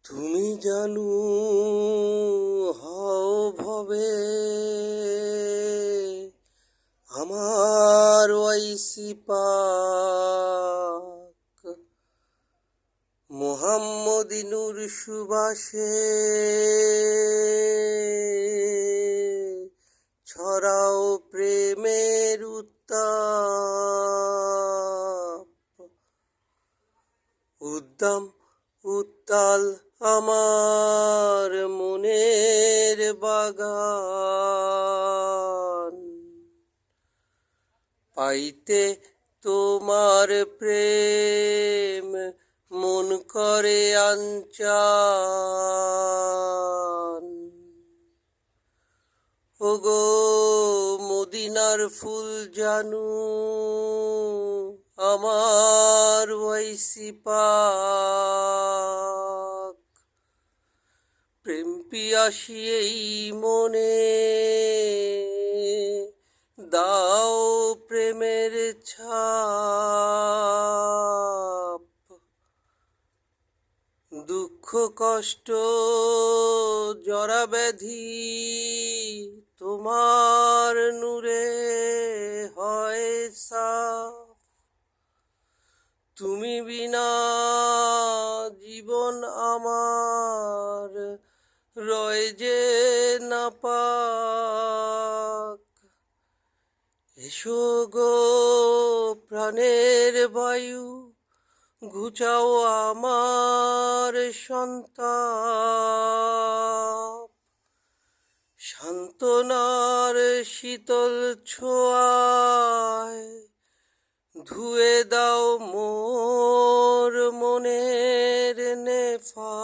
তুমি জানু হও ভবে আমার ওয়াইসি পাক মোহাম্মদিনুর সুবাসে ছড়াও প্রেমের উত্তাপ উদ্দাম উত্তাল আমার মনের বাগান পাইতে তোমার প্রেম মন করে আনচান ওগো মদিনার ফুল জানু আমার ওয়াইসি পাক প্রেম পিয়াসী এই মনে দাও প্রেমের ছাপ দুঃখ কষ্ট জরা ব্যাধি তোমার নূরে হয় সাফ তুমি বিনা জীবন আমার রয় যে না পাক এসো গো প্রাণের বায়ু ঘুচাও আমার সন্তাপ সান্ত্বনার শীতল ছোঁয়ায় ধুয়ে দাও মোর মনের নেফা